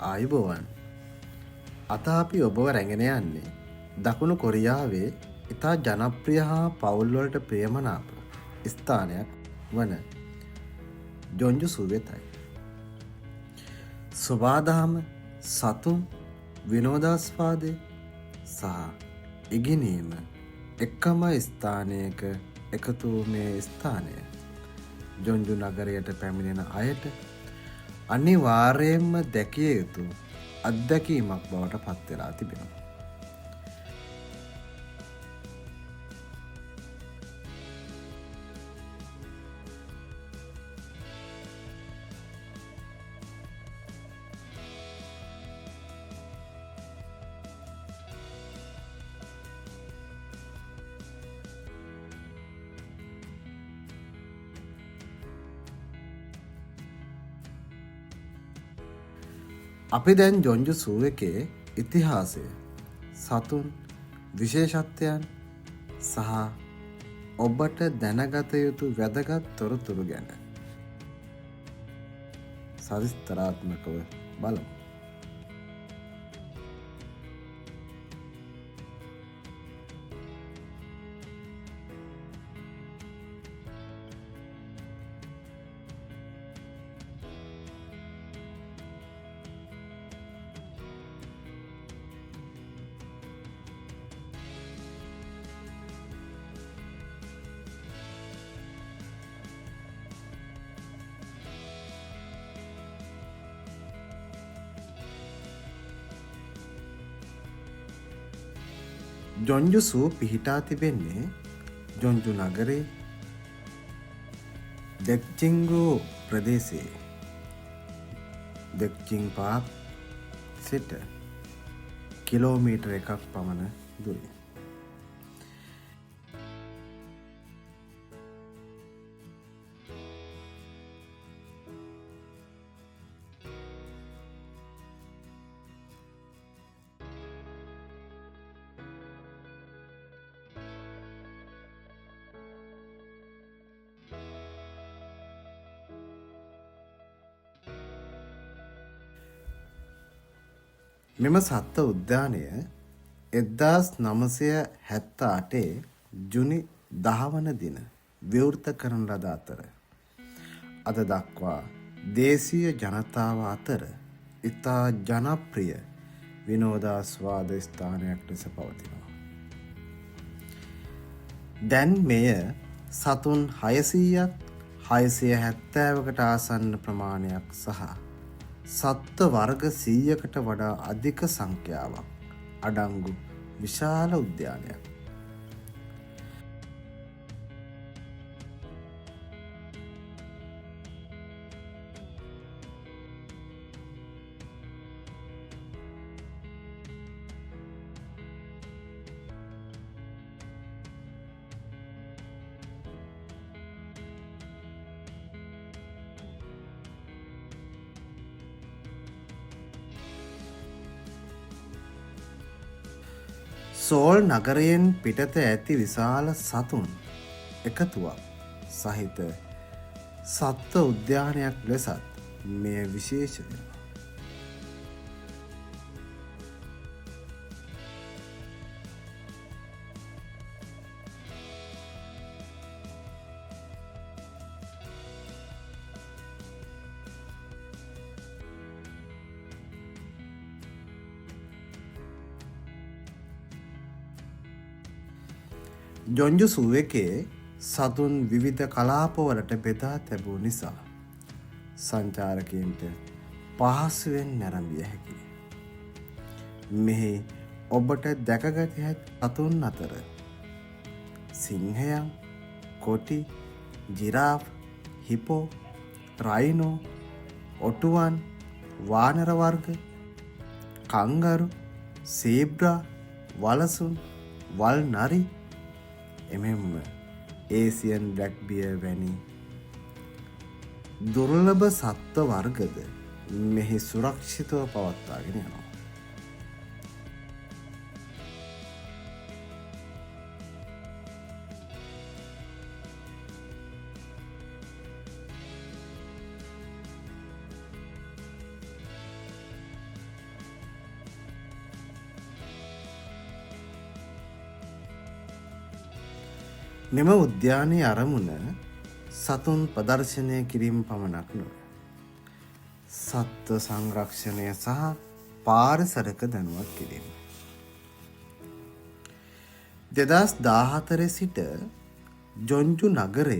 ආයුබෝවන්. අද අපි ඔබව රැගෙන යන්නේ දකුණු කොරියාවේ ඉතා ජනප්‍රිය හා පවුල්වලට ප්‍රියමනාප ස්ථානයක් වන ජොන්ජුසු වෙතයි. සොබාදහම, සතුන්, විනෝදාස්වාදය සහ ඉගෙනීම එක්කම ස්ථානයක එකතු වූ මේ ස්ථානය ජොන්ජු නගරයට පැමිණෙන අයට අනිවාර්යයෙන්ම දැකිය යුතු අත්දැකීමක් බවට පත්වෙලා තිබෙනවා. අපි දැන් ජොන්ජුසු එකේ ඉතිහාසය, සතුන්, විශේෂත්වයන් සහ ඔබට දැනගත යුතු වැදගත් තොරතුරු ගැන සවිස්තරාත්මකව බලමු. ජොන්ජුසු පිහිටා තිබෙන්නේ ජොන්ජු නගරේ දෙක්චිංගු ප්‍රදේශයේ දෙක්චිං පාක් සිට කිලෝමීටර් 1ක් පමණ දුරින්. මෙම සත්ව උද්‍යානය 1978 ජුනි 10 වන දින විවෘත කරන ලද අතර අද දක්වා දේශීය ජනතාව අතර ඉතා ජනප්‍රිය විනෝදාස්වාද ස්ථානයක් ලෙස පවතිනවා. දැන් මෙය සතුන් 600ක් 670කට ආසන්න ප්‍රමාණයක් සහ සත්ත්ව වර්ග 100කට වඩා අධික සංඛ්‍යාවක් අඩංගු විශාල උද්‍යානයක්. සෝල් නගරයෙන් පිටත ඇති විශාල සතුන් එකතුවක් සහිත සත්ව උද්‍යානයක් ලෙසත් මෙය විශේෂ වෙනවා. ජොන්ජුසු එකේ සතුන් විවිධ කලාපවලට බෙදා තැබූ නිසා සංචාරකයන්ට පහසුවෙන් නැරඹිය හැකියි. මෙහි ඔබට දැකගත හැකි සතුන් අතර සිංහයන්, කොටි, ජිරාෆ්, හිපෝ, රයිනෝ, ඔටුවන්, වානර වර්ග, කංගරු, සීබ්‍රා, වලසුන්, වල් නරි, එමෙන්ම ඒසියන් බ්ලැක් බියර් වැනි දුර්ලභ සත්ව වර්ගද මෙහි සුරක්ෂිතව පවත්වාගෙන යනවා. මෙම උද්‍යානයේ අරමුණ සතුන් ප්‍රදර්ශනය කිරීම පමණක් නොව සත්ව සංරක්ෂණය සහ පාරිසරික දැනුවත් කිරීම. 2014 සිට ජොන්ජු නගරය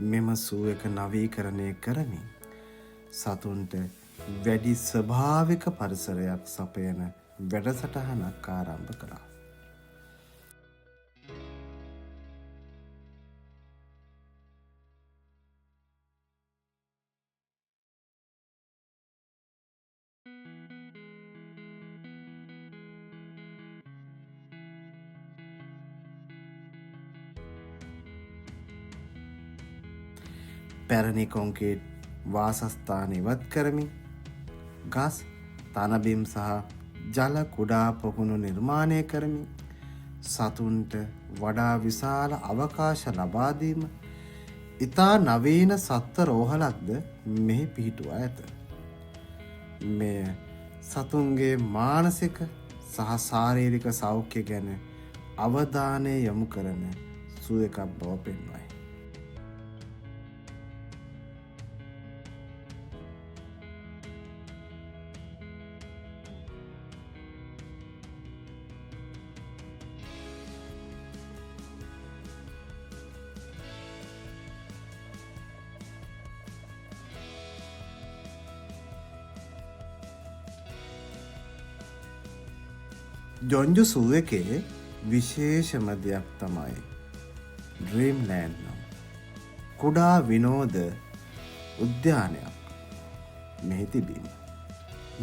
මෙම සූ එක නවීකරණය කරමින් සතුන්ට වැඩි ස්වභාවික පරිසරයක් සපයන වැඩසටහනක් ආරම්භ කළා. පැරණි කොන්ක්‍රීට් වාසස්ථාන ඉවත් කරමින් ගස් තනබිම් සහ ජල කුඩා පොකුණු නිර්මාණය කරමින් සතුන්ට වඩා විශාල අවකාශ ලබා දීම ඉතා නවීන සත්ව රෝහලක්ද මෙහි පිහිටුවා ඇත. මෙය සතුන්ගේ මානසික සහ ශාරීරික සෞඛ්‍ය ගැන අවධානය යොමු කරන සූ එකක් බව පෙන්වයි. ජොන්ජු සූ එකේ විශේෂම දෙයක් තමයි ඩ්‍රීම්ලෑන්ඩ් නම් කුඩා විනෝද උද්‍යානයක් මෙහි තිබීම.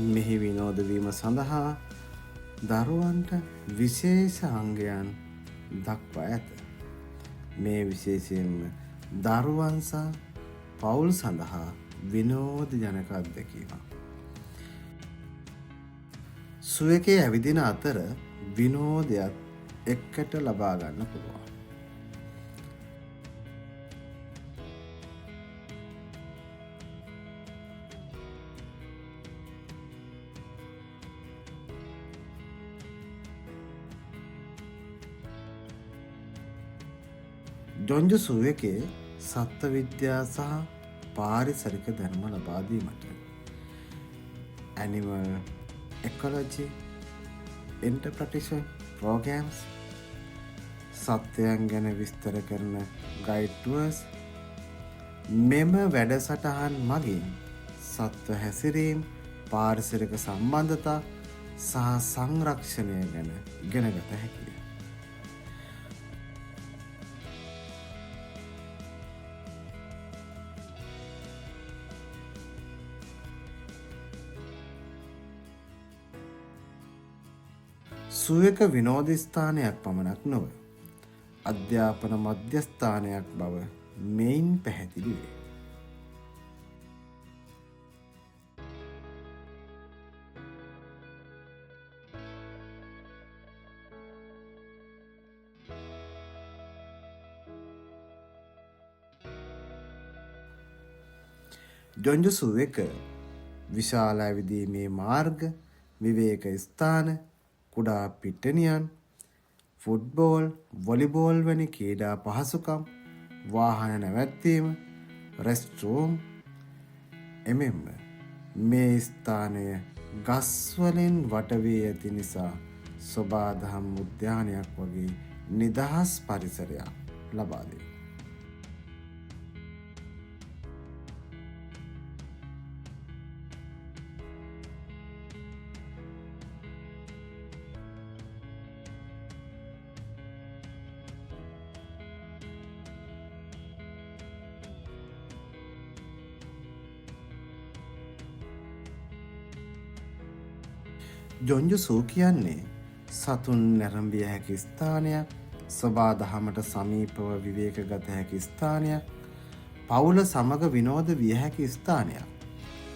මෙහි විනෝද වීම සඳහා දරුවන්ට විශේෂ අංගයන් දක්වා ඇත. මේ විශේෂයෙන්ම දරුවන් සහ පවුල් සඳහා විනෝද ජනක අත්දැකීමක්. සූ එකේ ඇවිදින අතර විනෝදයක් එක්කට ලබා ගන්න පුළුවන්. ජොන්ජු සූ එකේ සත්ත්ව විද්‍යා සහ පාරිසරික දැනුම ලබා දීමට ඇනිමල් එකොලොජි ඉන්ටර්ප්‍රිටේෂන් ප්‍රෝග්‍රෑම්ස් සත්වයන් ගැන විස්තර කරන ගයිඩ් ටුවර්ස් මෙම වැඩසටහන් මගින් සත්ව හැසිරීම් පාරිසරික සම්බන්ධතා සහ සංරක්ෂණය ගැන ඉගෙනගත හැකිය. සූ එක විනෝද ස්ථානයක් පමණක් නොව අධ්‍යාපන මධ්‍යස්ථානයක් බව මෙයින් පැහැදිලි වේ. ජොන්ජු සූ එක විශාල ඇවිදීමේ මාර්ග, විවේක ස්ථාන, කුඩා පිට්ටනියන්, ෆුට්බෝල්, වොලිබෝල් වැනි ක්‍රීඩා පහසුකම්, වාහන නැවැත්වීම, රෙස්ටරූම් එමෙන්ම මේ ස්ථානය ගස්වලින් වටවී ඇති නිසා සොබාදහම් උද්‍යානයක් වගේ නිදහස් පරිසරයක් ලබා දෙයි. ජොන්ජු සූ කියන්නේ සතුන් නැරඹිය හැකි ස්ථානයක්, සොබාදහමට සමීපව විවේක ගත හැකි ස්ථානයක්, පවුල සමග විනෝද විය හැකි ස්ථානයක්,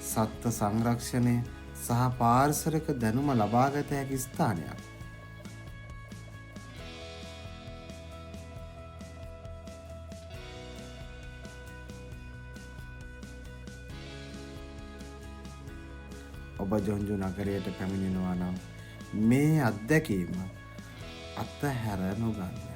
සත්ත්ව සංරක්ෂණය සහ පාරිසරික දැනුම ලබාගත හැකි ස්ථානයක්. ඔබ ජොන්ජු නගරයට පැමිණෙනවා නම් මේ අත්දැකීම අත්හැර නොගන්න.